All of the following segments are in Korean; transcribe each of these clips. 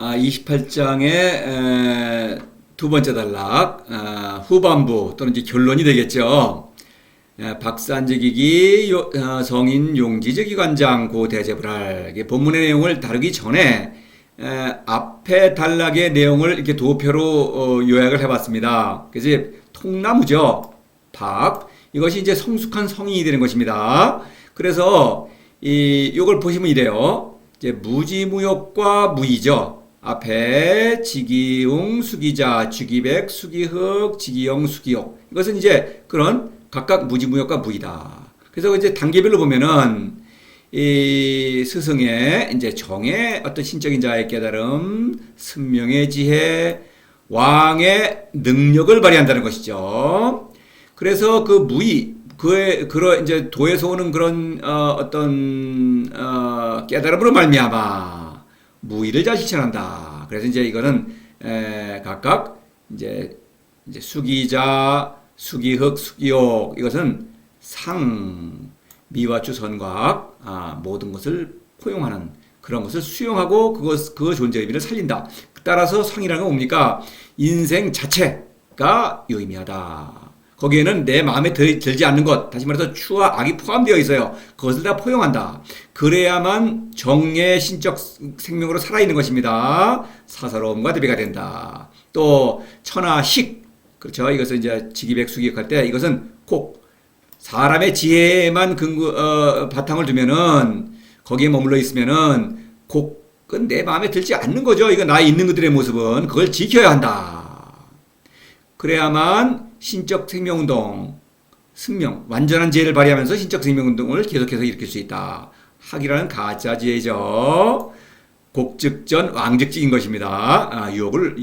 28장의 두 번째 단락, 후반부 또는 이제 결론이 되겠죠. 박산지기기 성인 용지저기관장 고대제불할 본문의 내용을 다루기 전에 앞에 단락의 내용을 이렇게 도표로 요약을 해봤습니다. 그래서 통나무죠. 박. 이것이 이제 성숙한 성인이 되는 것입니다. 그래서 요걸 보시면 이래요. 이제 무지무역과 무이죠. 앞에 지기웅, 수기자, 주기백, 수기흑, 지기영, 수기옥. 이것은 이제 그런 각각 무지무역과 무이다. 그래서 이제 단계별로 보면은 이 스승의 이제 정의 어떤 신적인 자의 깨달음, 승명의 지혜, 왕의 능력을 발휘한다는 것이죠. 그래서 그 무의, 그런 이제 도에서 오는 그런 어떤 깨달음으로 말미암아 무의를 잘 실천한다. 그래서 이제 이거는 각각 이제 수기자, 수기흑, 수기옥, 이것은 상, 미와추 선각, 모든 것을 포용하는 그런 것을 수용하고 그 존재 의미를 살린다. 따라서 상이라는 건 뭡니까? 인생 자체가 유의미하다. 거기에는 내 마음에 들지 않는 것, 다시 말해서 추와 악이 포함되어 있어요. 그것을 다 포용한다. 그래야만 정의 신적 생명으로 살아있는 것입니다. 사사로움과 대비가 된다. 또 천하식, 그렇죠. 이것을 이제 지기백수기할 때 이것은 꼭 사람의 지혜에만 바탕을 두면은 거기에 머물러 있으면은 곡은 내 마음에 들지 않는 거죠. 이거 나에 있는 것들의 모습은 그걸 지켜야 한다. 그래야만 신적 생명운동, 승명, 완전한 지혜를 발휘하면서 신적 생명운동을 계속해서 일으킬 수 있다. 학이라는 가짜 지혜죠. 곡즉전 왕즉직인 것입니다. 유혹을,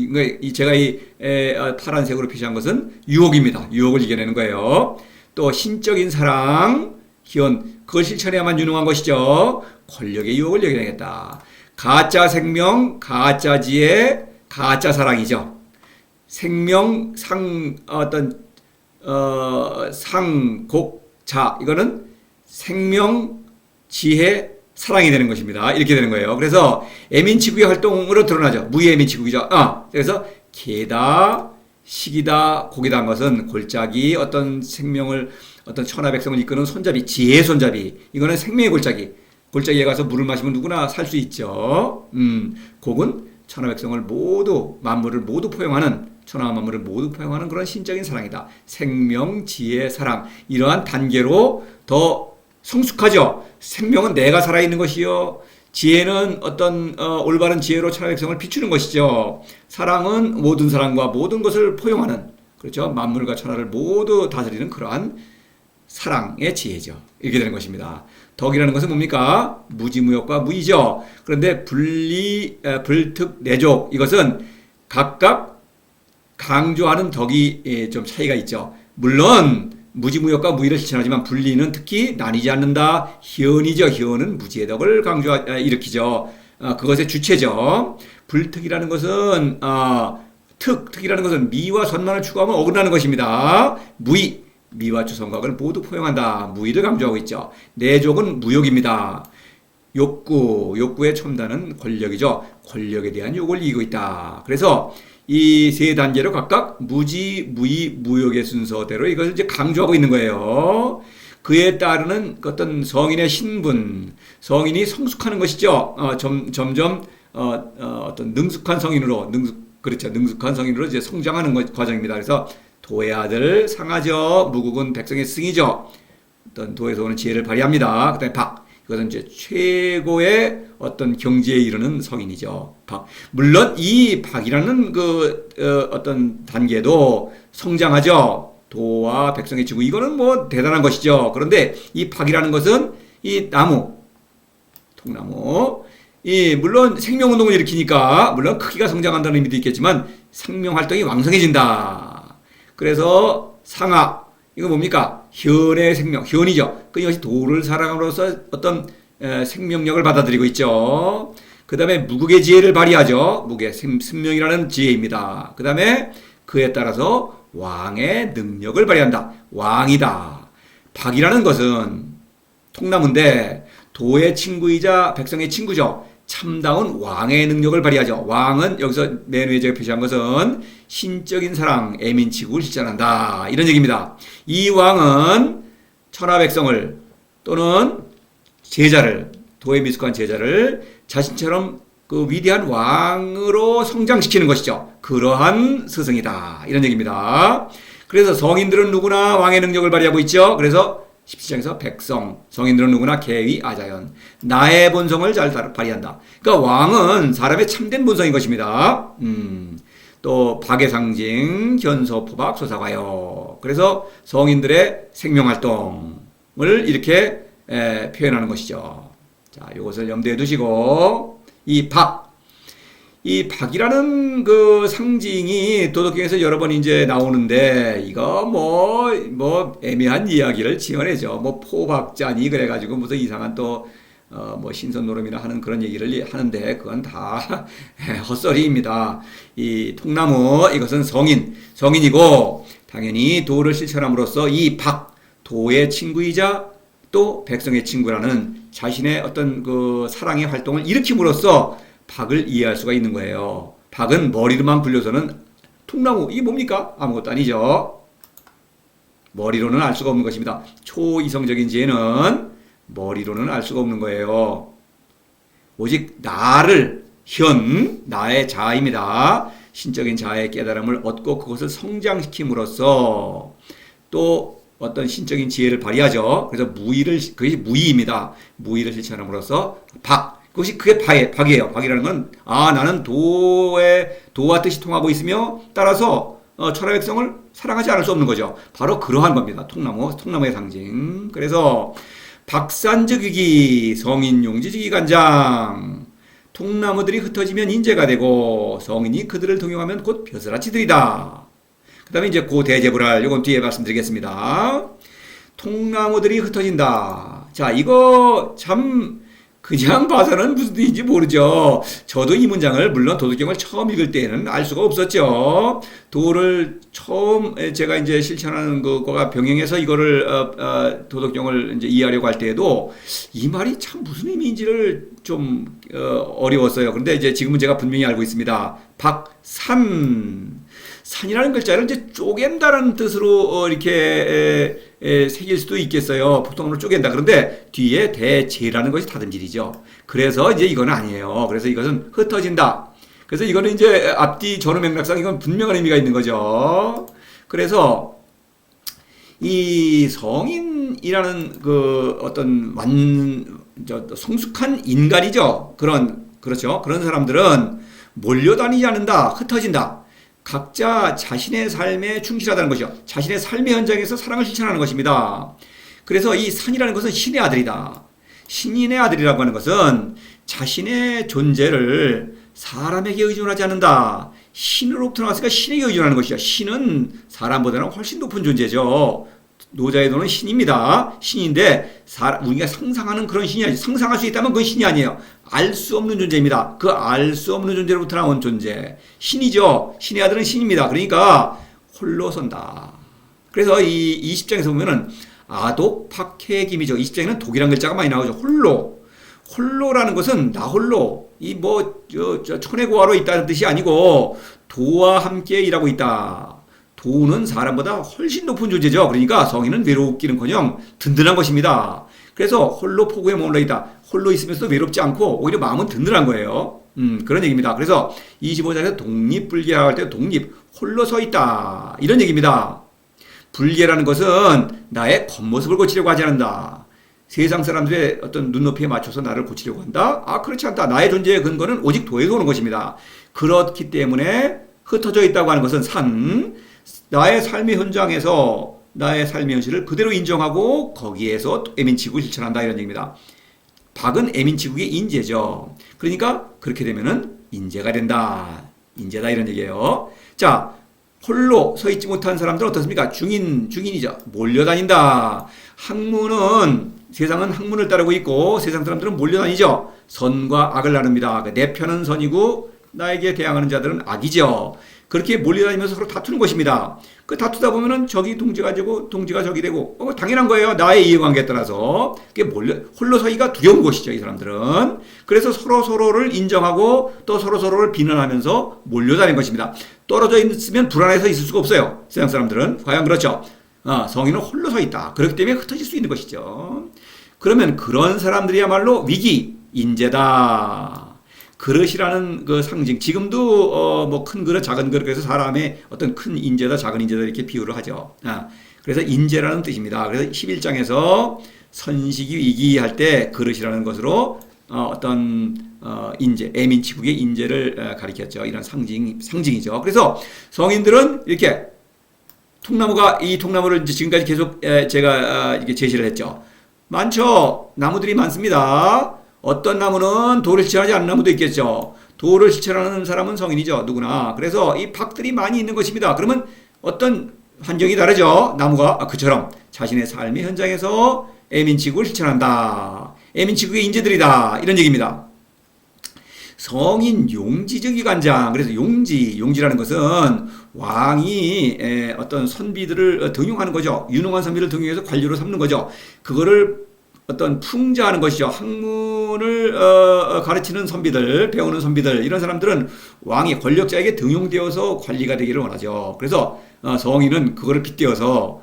제가 파란색으로 표시한 것은 유혹입니다. 유혹을 이겨내는 거예요. 또 신적인 사랑, 기원, 그걸 실천해야만 유능한 것이죠. 권력의 유혹을 이겨내겠다. 가짜 생명, 가짜 지혜, 가짜 사랑이죠. 생명, 상, 곡, 자, 이거는 생명, 지혜, 사랑이 되는 것입니다. 이렇게 되는 거예요. 그래서 애민치국의 활동으로 드러나죠. 무의 애민치국이죠. 그래서 개다, 식이다, 곡이다 한 것은 골짜기, 어떤 생명을, 어떤 천하백성을 이끄는 손잡이, 지혜의 손잡이. 이거는 생명의 골짜기. 골짜기에 가서 물을 마시면 누구나 살 수 있죠. 곡은 천하백성을 모두, 만물을 모두 포용하는, 천하와 만물을 모두 포용하는 그런 신적인 사랑이다. 생명, 지혜, 사랑. 이러한 단계로 더 성숙하죠. 생명은 내가 살아있는 것이요. 지혜는 어떤 올바른 지혜로 천하백성을 비추는 것이죠. 사랑은 모든 사랑과 모든 것을 포용하는, 그렇죠. 만물과 천하를 모두 다스리는 그러한 사랑의 지혜죠. 이렇게 되는 것입니다. 덕이라는 것은 뭡니까? 무지무역과 무의죠. 그런데 분리, 불특, 내족, 이것은 각각 강조하는 덕이 좀 차이가 있죠. 물론 무지무역과 무의를 실천하지만 분리는 특히 나뉘지 않는다. 희언이죠. 희언은 무지의 덕을 일으키죠. 그것의 주체죠. 불특이라는 것은 특이라는 것은 미와 선만을 추구하면 어긋나는 것입니다. 무의, 미와 추선각을 모두 포용한다. 무의를 강조하고 있죠. 내족은 무욕입니다. 욕구의 첨단은 권력이죠. 권력에 대한 욕을 이기고 있다. 그래서 이 세 단계로 각각 무지, 무의, 무욕의 순서대로 이것을 이제 강조하고 있는 거예요. 그에 따르는 어떤 성인의 신분, 성인이 성숙하는 것이죠. 점점 어떤 능숙한 성인으로, 그렇죠. 능숙한 성인으로 이제 성장하는 과정입니다. 그래서 도의 아들 상하죠. 무국은 백성의 승이죠. 어떤 도에서 오는 지혜를 발휘합니다. 그다음에 박. 이것은 이제 최고의 어떤 경지에 이르는 성인이죠. 박. 물론 이 박이라는 어떤 단계도 성장하죠. 도와 백성의 지구. 이거는 뭐 대단한 것이죠. 그런데 이 박이라는 것은 이 나무, 통나무. 물론 생명운동을 일으키니까, 물론 크기가 성장한다는 의미도 있겠지만, 생명 활동이 왕성해진다. 그래서 상하. 이거 뭡니까? 현의 생명, 현이죠. 이것이 도를 살아감으로써 어떤 생명력을 받아들이고 있죠. 그 다음에 무국의 지혜를 발휘하죠. 무국의 승명이라는 지혜입니다. 그 다음에 그에 따라서 왕의 능력을 발휘한다. 왕이다. 박이라는 것은 통나무인데 도의 친구이자 백성의 친구죠. 참다운 왕의 능력을 발휘하죠. 왕은 여기서 맨 위에 제가 표시한 것은 신적인 사랑, 애민치국을 실천한다. 이런 얘기입니다. 이 왕은 천하 백성을 또는 제자를, 도에 미숙한 제자를 자신처럼 그 위대한 왕으로 성장시키는 것이죠. 그러한 스승이다. 이런 얘기입니다. 그래서 성인들은 누구나 왕의 능력을 발휘하고 있죠. 그래서 17장에서 백성, 성인들은 누구나 계위, 아자연, 나의 본성을 잘 발휘한다. 그러니까 왕은 사람의 참된 본성인 것입니다. 또 박의 상징, 현소, 포박, 소사과요. 그래서 성인들의 생명활동을 이렇게 표현하는 것이죠. 자, 이것을 염두에 두시고 이 박이라는 그 상징이 도덕경에서 여러 번 이제 나오는데 이거 뭐 애매한 이야기를 지어내죠. 뭐 포박자니 그래가지고 무슨 이상한 또 뭐 신선노름이나 하는 그런 얘기를 하는데 그건 다 헛소리입니다. 이 통나무 이것은 성인이고 당연히 도를 실천함으로써 이 도의 친구이자 또 백성의 친구라는 자신의 어떤 그 사랑의 활동을 일으킴으로써 박을 이해할 수가 있는 거예요. 박은 머리로만 불려서는 통나무 이게 뭡니까? 아무것도 아니죠. 머리로는 알 수가 없는 것입니다. 초이성적인 지혜는 머리로는 알 수가 없는 거예요. 오직 나의 자아입니다. 신적인 자아의 깨달음을 얻고 그것을 성장시킴으로써 또 어떤 신적인 지혜를 발휘하죠. 그래서 그것이 무의입니다. 무의를 실천함으로써 그게 박이에요. 박이라는 건, 나는 도와 뜻이 통하고 있으며, 따라서, 천하 백성을 사랑하지 않을 수 없는 거죠. 바로 그러한 겁니다. 통나무의 상징. 그래서, 박산적이기, 성인용지지기 간장. 통나무들이 흩어지면 인재가 되고, 성인이 그들을 동용하면 곧 벼슬아치들이다. 그 다음에 이제 고대제불알, 요건 뒤에 말씀드리겠습니다. 통나무들이 흩어진다. 자, 이거 참, 그냥 봐서는 무슨 뜻인지 모르죠. 저도 이 문장을 물론 도덕경을 처음 읽을 때에는 알 수가 없었죠. 도를 처음 제가 이제 실천하는 거가 병행해서 이거를 도덕경을 이제 이해하려고 할 때에도 이 말이 참 무슨 의미인지를 좀 어려웠어요. 그런데 이제 지금은 제가 분명히 알고 있습니다. 산이라는 글자를 이제 쪼갠다는 뜻으로 이렇게 새길 수도 있겠어요. 보통으로 쪼갠다. 그런데 뒤에 대제라는 것이 다듬질이죠. 그래서 이제 이건 아니에요. 그래서 이것은 흩어진다. 그래서 이거는 이제 앞뒤 전후 맥락상 이건 분명한 의미가 있는 거죠. 그래서 이 성인이라는 그 어떤 성숙한 인간이죠. 그렇죠. 그런 사람들은 몰려다니지 않는다. 흩어진다. 각자 자신의 삶에 충실하다는 것이죠. 자신의 삶의 현장에서 사랑을 실천하는 것입니다. 그래서 이 산이라는 것은 신의 아들이다. 신인의 아들이라고 하는 것은 자신의 존재를 사람에게 의존하지 않는다. 신으로부터 나왔으니까 신에게 의존하는 것이죠. 신은 사람보다는 훨씬 높은 존재죠. 노자의도는 신입니다. 신인데 우리가 상상하는 그런 신이 아니죠. 상상할 수 있다면 그건 신이 아니에요. 알 수 없는 존재입니다. 그 알 수 없는 존재로부터 나온 존재. 신이죠. 신의 아들은 신입니다. 그러니까 홀로 선다. 그래서 이 20장에서 보면은 아독, 박해김이죠. 20장에는 독이란 글자가 많이 나오죠. 홀로라는 것은 나 홀로. 천혜고아로 있다는 뜻이 아니고 도와 함께 일하고 있다. 도는 사람보다 훨씬 높은 존재죠. 그러니까 성인은 외롭기는커녕 든든한 것입니다. 그래서 홀로 포구에 머물러 있다. 홀로 있으면서도 외롭지 않고 오히려 마음은 든든한 거예요. 그런 얘기입니다. 그래서 25장에서 독립불계할 때 홀로 서 있다. 이런 얘기입니다. 불계라는 것은 나의 겉모습을 고치려고 하지 않는다. 세상 사람들의 어떤 눈높이에 맞춰서 나를 고치려고 한다? 그렇지 않다. 나의 존재의 근거는 오직 도에서 오는 것입니다. 그렇기 때문에 흩어져 있다고 하는 것은 나의 삶의 현장에서 나의 삶의 현실을 그대로 인정하고 거기에서 애민치국을 실천한다 이런 얘기입니다. 박은 애민치국의 인재죠. 그러니까 그렇게 되면은 인재가 된다. 인재다 이런 얘기예요. 자, 홀로 서 있지 못한 사람들은 어떻습니까? 중인이죠. 몰려다닌다. 세상은 학문을 따르고 있고 세상 사람들은 몰려다니죠. 선과 악을 나눕니다. 내 편은 선이고 나에게 대항하는 자들은 악이죠. 그렇게 몰려다니면서 서로 다투는 것입니다. 그 다투다 보면은 적이 동지가 되고 동지가 적이 되고 당연한 거예요. 나의 이해관계에 따라서 그게 홀로 서기가 두려운 것이죠. 이 사람들은. 그래서 서로 서로를 인정하고 또 서로 서로를 비난하면서 몰려다니는 것입니다. 떨어져 있으면 불안해서 있을 수가 없어요. 서양 사람들은 과연 그렇죠. 성인은 홀로 서 있다. 그렇기 때문에 흩어질 수 있는 것이죠. 그러면 그런 사람들이야말로 위기 인재다. 그릇이라는 그 상징, 지금도 뭐 큰 그릇, 작은 그릇, 그래서 사람의 어떤 큰 인재다, 작은 인재다 이렇게 비유를 하죠. 그래서 인재라는 뜻입니다. 그래서 11장에서 선식이 위기할 때 그릇이라는 것으로 어떤 인재, 애민치국의 인재를 가리켰죠. 이런 상징이죠. 그래서 성인들은 이렇게 이 통나무를 이제 지금까지 계속 제가 이렇게 제시를 했죠. 많죠. 나무들이 많습니다. 어떤 나무는 돌을 실천하지 않는 나무도 있겠죠. 돌을 실천하는 사람은 성인이죠. 누구나. 그래서 이 박들이 많이 있는 것입니다. 그러면 어떤 환경이 다르죠. 나무가 그처럼 자신의 삶의 현장에서 애민치국을 실천한다. 애민치국의 인재들이다. 이런 얘기입니다. 성인 용지정기관장. 그래서 용지라는 것은 왕이 어떤 선비들을 등용하는 거죠. 유능한 선비를 등용해서 관료로 삼는 거죠. 그거를 어떤 풍자하는 것이죠. 학문을 가르치는 선비들, 배우는 선비들, 이런 사람들은 왕이 권력자에게 등용되어서 관리가 되기를 원하죠. 그래서 성인은 그거를 빗대어서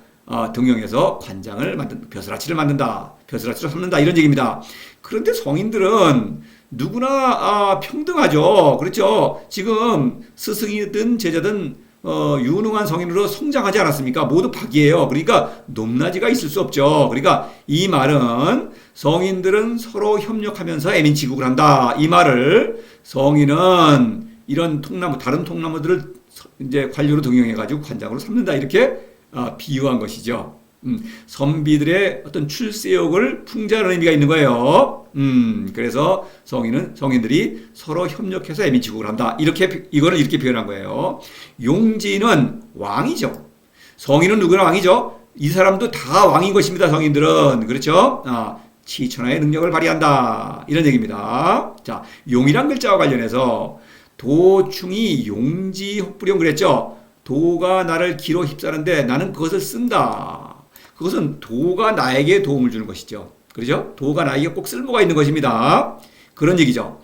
등용해서 관장을 벼슬아치를 만든다. 벼슬아치를 삼는다. 이런 얘기입니다. 그런데 성인들은 누구나 평등하죠. 그렇죠. 지금 스승이든 제자든 유능한 성인으로 성장하지 않았습니까? 모두 박이에요. 그러니까 높낮이가 있을 수 없죠. 그러니까 이 말은 성인들은 서로 협력하면서 애민치국을 한다. 이 말을 성인은 이런 다른 통나무들을 이제 관료로 등용해가지고 관장으로 삼는다. 이렇게 비유한 것이죠. 선비들의 어떤 출세욕을 풍자하는 의미가 있는 거예요. 그래서 성인들이 서로 협력해서 애민치국을 한다. 이거를 이렇게 표현한 거예요. 용지는 왕이죠. 성인은 누구나 왕이죠. 이 사람도 다 왕인 것입니다. 성인들은. 그렇죠? 치천하의 능력을 발휘한다. 이런 얘기입니다. 자, 용이란 글자와 관련해서 도충이 용지혹부령 그랬죠. 도가 나를 기로 휩싸는데 나는 그것을 쓴다. 그것은 도가 나에게 도움을 주는 것이죠. 그렇죠? 도가 나에게 꼭 쓸모가 있는 것입니다. 그런 얘기죠.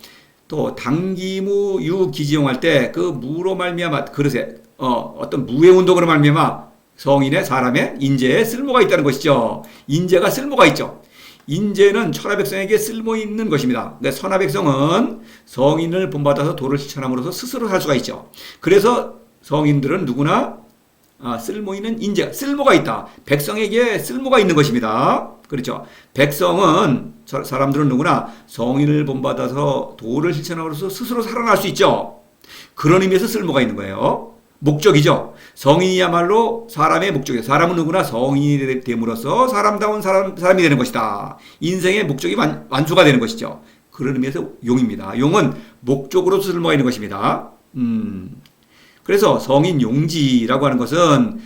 또 당기무 유기지용할 때 그 무로 말미암아 그릇에 어떤 무의 운동으로 말미암아 사람의 인재에 쓸모가 있다는 것이죠. 인재가 쓸모가 있죠. 인재는 천하 백성에게 쓸모 있는 것입니다. 근데 천하 백성은 성인을 본받아서 도를 실천함으로써 스스로 살 수가 있죠. 그래서 성인들은 누구나 쓸모 있는 인재, 쓸모가 있다. 백성에게 쓸모가 있는 것입니다. 그렇죠. 백성은, 사람들은 누구나 성인을 본받아서 도를 실천함으로써 스스로 살아날 수 있죠. 그런 의미에서 쓸모가 있는 거예요. 목적이죠. 성인이야말로 사람의 목적이에요. 사람은 누구나 성인이 됨으로써 사람다운 사람이 되는 것이다. 인생의 목적이 완수가 되는 것이죠. 그런 의미에서 용입니다. 용은 목적으로 쓸모가 있는 것입니다. 그래서 성인 용지라고 하는 것은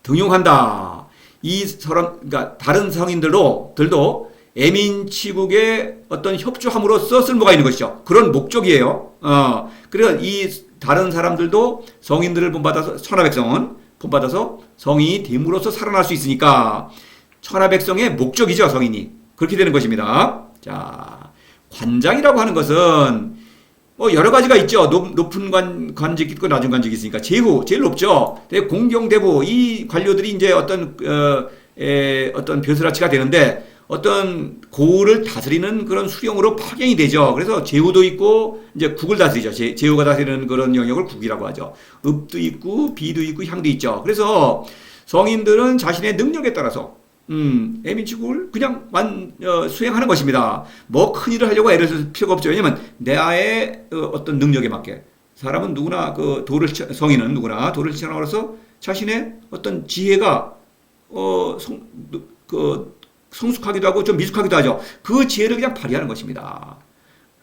등용한다. 그러니까 다른 성인들도 애민치국에 어떤 협조함으로써 쓸모가 있는 것이죠. 그런 목적이에요. 그래서 이 다른 사람들도 성인들을 본받아서 천하백성은 본받아서 성인이 됨으로써 살아날 수 있으니까 천하백성의 목적이죠. 성인이 그렇게 되는 것입니다. 자, 관장이라고 하는 것은 여러 가지가 있죠. 높은 관직이 있고 낮은 관직이 있으니까 제일 높죠. 공경대부 이 관료들이 이제 어떤 벼슬아치가 되는데 어떤 고을을 다스리는 그런 수령으로 파견이 되죠. 그래서 제후도 있고 이제 국을 다스리죠. 제후가 다스리는 그런 영역을 국이라고 하죠. 읍도 있고 비도 있고 향도 있죠. 그래서 성인들은 자신의 능력에 따라서 애민치국을 그냥 수행하는 것입니다. 뭐 큰일을 하려고 애를 쓸 필요가 없죠. 왜냐면 내의 어떤 능력에 맞게 사람은 누구나 성인은 누구나 도를 실천함으로써 자신의 어떤 지혜가 성숙하기도 하고 좀 미숙하기도 하죠. 그 지혜를 그냥 발휘하는 것입니다.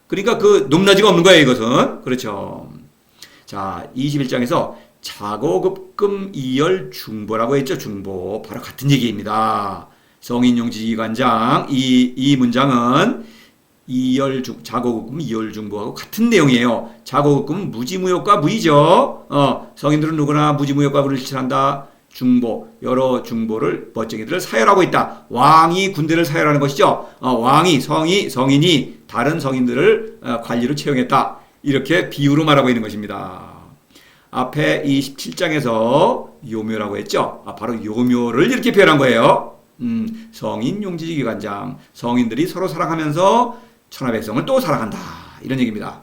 그러니까 그 높낮이가 없는 거예요. 이것은 그렇죠. 자, 21장에서 자고급금 이열 중보라고 했죠. 중보. 바로 같은 얘기입니다. 성인용지관장 이 문장은 자고급금 이열중보하고 같은 내용이에요. 자고급금은 무지무효과 무의죠. 성인들은 누구나 무지무효과부를 실천한다. 중보, 여러 중보를 멋쟁이들을 사열하고 있다. 왕이 군대를 사열하는 것이죠. 왕이 성인이 다른 성인들을 관리로 채용했다. 이렇게 비유로 말하고 있는 것입니다. 앞에 27장에서 요묘라고 했죠. 바로 요묘를 이렇게 표현한 거예요. 성인 용지지 기관장, 성인들이 서로 사랑하면서 천하백성을 또 사랑한다. 이런 얘기입니다.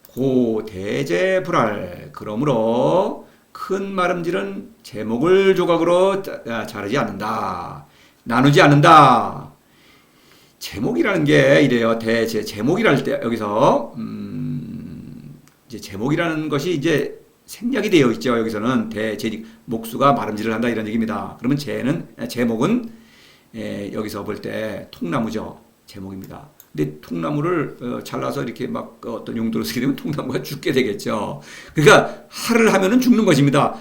고대제불알, 그러므로 큰 마름질은 제목을 조각으로 자르지 않는다. 나누지 않는다. 제목이라는 게 이래요. 제목이랄 때 여기서 이제 제목이라는 것이 이제 생략이 되어 있죠. 여기서는 목수가 마름질을 한다 이런 얘기입니다. 그러면 제목은 여기서 볼 때 통나무죠. 제목입니다. 근데 통나무를 잘라서 이렇게 막 어떤 용도로 쓰게 되면 통나무가 죽게 되겠죠. 그러니까 할을 하면은 죽는 것입니다.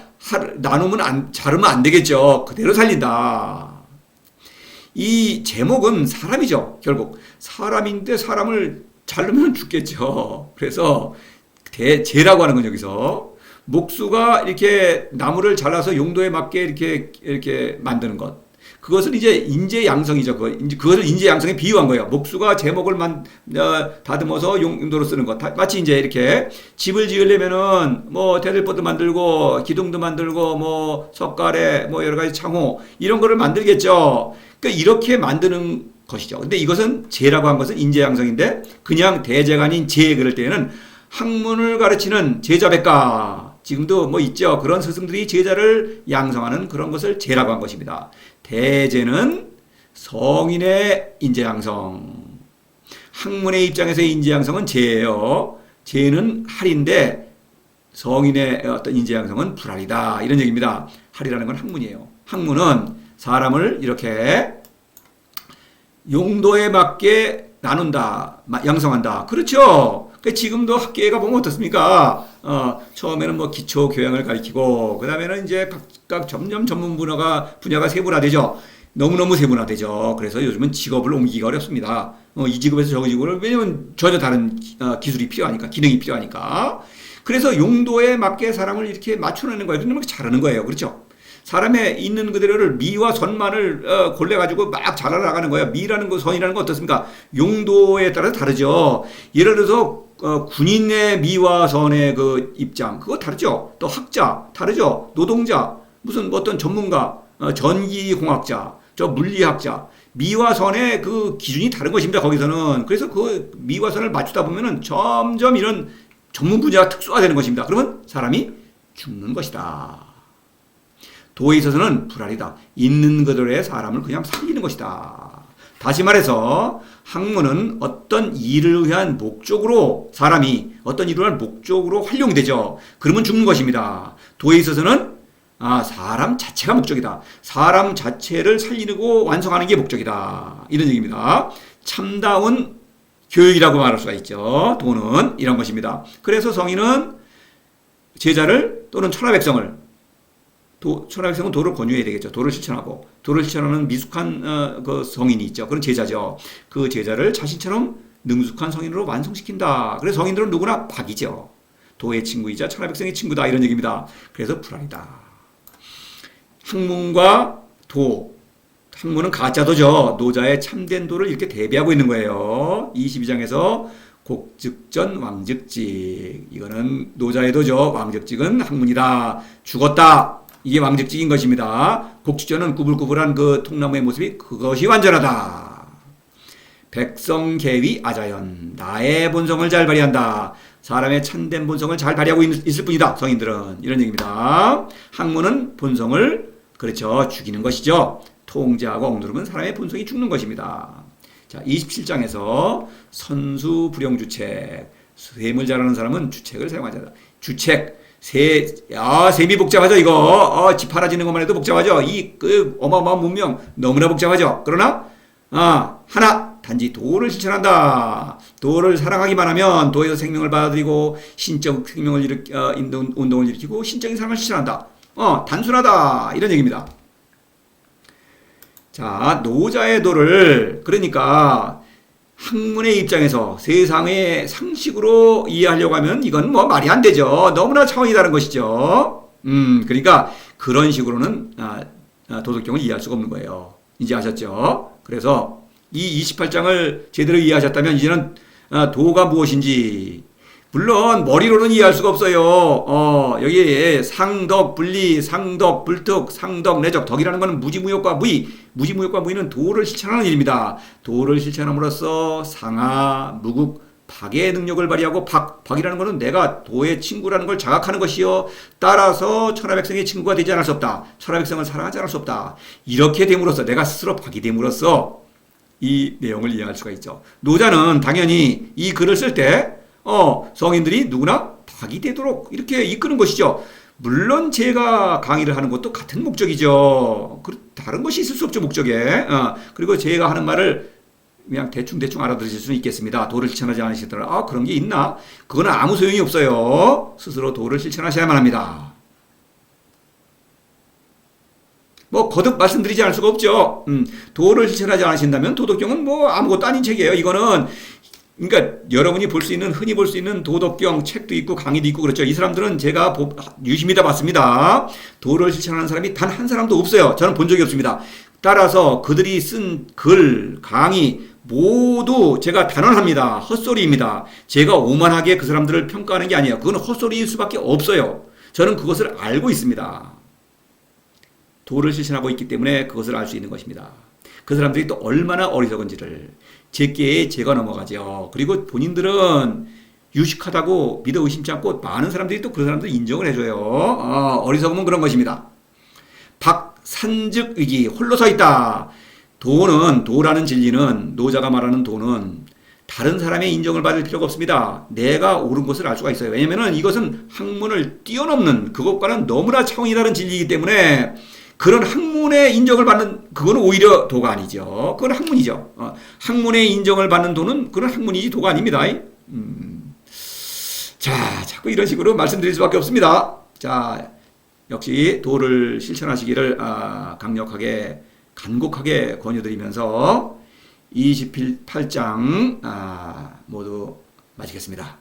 자르면 안 되겠죠. 그대로 살린다. 이 제목은 사람이죠. 결국 사람인데 사람을 자르면 죽겠죠. 그래서 제라고 하는 건 여기서 목수가 이렇게 나무를 잘라서 용도에 맞게 이렇게 만드는 것. 그것은 이제 인재양성이죠. 그것을 인재양성에 비유한 거예요. 목수가 제목을 다듬어서 용도로 쓰는 것. 마치 이제 이렇게 집을 지으려면은 뭐 대들보도 만들고 기둥도 만들고 뭐 석가래 뭐 여러 가지 창호 이런 거를 만들겠죠. 그러니까 이렇게 만드는 것이죠. 근데 이것은 제라고 한 것은 인재양성인데 그냥 대제가 아닌 제 그럴 때는 학문을 가르치는 제자백가. 지금도 뭐 있죠. 그런 스승들이 제자를 양성하는 그런 것을 제라고 한 것입니다. 대제는 성인의 인재양성. 학문의 입장에서의 인재양성은 제예요. 제는 할인데 성인의 어떤 인재양성은 불할이다. 이런 얘기입니다. 할이라는 건 학문이에요. 학문은 사람을 이렇게 용도에 맞게 나눈다, 양성한다. 그렇죠. 지금도 학교에 가보면 어떻습니까? 처음에는 뭐 기초 교양을 가르치고, 그 다음에는 이제 각각 점점 전문 분야가 세분화되죠. 너무너무 세분화되죠. 그래서 요즘은 직업을 옮기기가 어렵습니다. 이 직업에서 저 직업을, 왜냐면 전혀 다른 기술이 필요하니까, 기능이 필요하니까. 그래서 용도에 맞게 사람을 이렇게 맞춰내는 거예요. 그러면 잘하는 거예요. 그렇죠? 사람의 있는 그대로를 미와 선만을 골라가지고 막 잘라나가는 거예요. 미라는 거, 선이라는 거 어떻습니까? 용도에 따라서 다르죠. 예를 들어서 군인의 미와 선의 그 입장, 그거 다르죠. 또 학자, 다르죠. 노동자, 무슨 어떤 전문가, 전기공학자, 물리학자, 미와 선의 그 기준이 다른 것입니다. 거기서는. 그래서 그 미와 선을 맞추다 보면은 점점 이런 전문 분야가 특수화되는 것입니다. 그러면 사람이 죽는 것이다. 도에 있어서는 불알이다. 있는 그대로의 사람을 그냥 살리는 것이다. 다시 말해서 학문은 어떤 일을 위한 목적으로 사람이 어떤 일을 위한 목적으로 활용되죠. 그러면 죽는 것입니다. 도에 있어서는 사람 자체가 목적이다. 사람 자체를 살리고 완성하는 게 목적이다. 이런 얘기입니다. 참다운 교육이라고 말할 수가 있죠. 도는 이런 것입니다. 그래서 성인은 제자를 또는 천하백성을 천하백성은 도를 권유해야 되겠죠. 도를 실천하고 도를 실천하는 미숙한 그 성인이 있죠. 그런 제자죠. 그 제자를 자신처럼 능숙한 성인으로 완성시킨다. 그래서 성인들은 누구나 박이죠. 도의 친구이자 천하백성의 친구다. 이런 얘기입니다. 그래서 불알이다. 학문과 도. 학문은 가짜도죠. 노자의 참된 도를 이렇게 대비하고 있는 거예요. 22장에서 곡즉전 왕즉직. 이거는 노자의 도죠. 왕즉직은 학문이다. 죽었다. 이게 왕즉직인 것입니다. 곡즉전은 구불구불한 그 통나무의 모습이 그것이 완전하다. 백성계위 아자연. 나의 본성을 잘 발휘한다. 사람의 참된 본성을 잘 발휘하고 있을 뿐이다. 성인들은. 이런 얘기입니다. 학문은 본성을 그렇죠. 죽이는 것이죠. 통제하고 억누르면 사람의 본성이 죽는 것입니다. 자, 27장에서 선수불용주책. 셈을 잘하는 사람은 주책을 사용하자. 주책. 셈이 복잡하죠, 이거. 집 하나 짓는 것만 해도 복잡하죠. 어마어마한 문명, 너무나 복잡하죠. 그러나, 하나, 단지 도를 실천한다. 도를 사랑하기만 하면 도에서 생명을 받아들이고, 신적 생명을 운동을 일으키고, 신적인 사랑을 실천한다. 단순하다. 이런 얘기입니다. 자, 노자의 도를 그러니까 학문의 입장에서 세상의 상식으로 이해하려고 하면 이건 뭐 말이 안 되죠. 너무나 차원이 다른 것이죠. 그러니까 그런 식으로는 도덕경을 이해할 수가 없는 거예요. 이제 아셨죠? 그래서 이 28장을 제대로 이해하셨다면 이제는 도가 무엇인지 물론 머리로는 이해할 수가 없어요. 여기에 상덕, 분리, 상덕, 불특, 상덕, 내적, 덕이라는 것은 무지무효과 무의, 무지무효과 무의는 도를 실천하는 일입니다. 도를 실천함으로써 상하, 무국, 박의 능력을 발휘하고 박이라는 것은 내가 도의 친구라는 걸 자각하는 것이요. 따라서 천하백성의 친구가 되지 않을 수 없다. 천하백성을 사랑하지 않을 수 없다. 이렇게 됨으로써 내가 스스로 박이 됨으로써 이 내용을 이해할 수가 있죠. 노자는 당연히 이 글을 쓸 때 성인들이 누구나 박이 되도록 이렇게 이끄는 것이죠. 물론 제가 강의를 하는 것도 같은 목적이죠. 다른 것이 있을 수 없죠, 목적에. 그리고 제가 하는 말을 그냥 대충 알아들으실 수는 있겠습니다. 도를 실천하지 않으시더라. 그런 게 있나? 그거는 아무 소용이 없어요. 스스로 도를 실천하셔야만 합니다. 뭐 거듭 말씀드리지 않을 수가 없죠. 도를 실천하지 않으신다면 도덕경은 뭐 아무것도 아닌 책이에요. 이거는 그러니까 여러분이 볼 수 있는 흔히 볼 수 있는 도덕경 책도 있고 강의도 있고 그렇죠. 이 사람들은 제가 유심히 다 봤습니다. 도를 실천하는 사람이 단 한 사람도 없어요. 저는 본 적이 없습니다. 따라서 그들이 쓴 글, 강의 모두 제가 단언합니다. 헛소리입니다. 제가 오만하게 그 사람들을 평가하는 게 아니에요. 그건 헛소리일 수밖에 없어요. 저는 그것을 알고 있습니다. 도를 실천하고 있기 때문에 그것을 알 수 있는 것입니다. 그 사람들이 또 얼마나 어리석은지를 제게 제가 넘어가죠. 그리고 본인들은 유식하다고 믿어 의심치 않고 많은 사람들이 또 그 사람들 인정을 해줘요. 어리석으면 그런 것입니다. 박산즉위기 홀로 서 있다. 도라는 진리는 노자가 말하는 도는 다른 사람의 인정을 받을 필요가 없습니다. 내가 옳은 것을 알 수가 있어요. 왜냐하면 이것은 학문을 뛰어넘는 그것과는 너무나 차원이 다른 진리이기 때문에 그런 학문의 인정을 받는 그거는 오히려 도가 아니죠. 그건 학문이죠. 학문의 인정을 받는 도는 그건 학문이지 도가 아닙니다. 자, 자꾸 이런 식으로 말씀드릴 수밖에 없습니다. 자, 역시 도를 실천하시기를 강력하게 간곡하게 권유드리면서 28장 모두 마치겠습니다.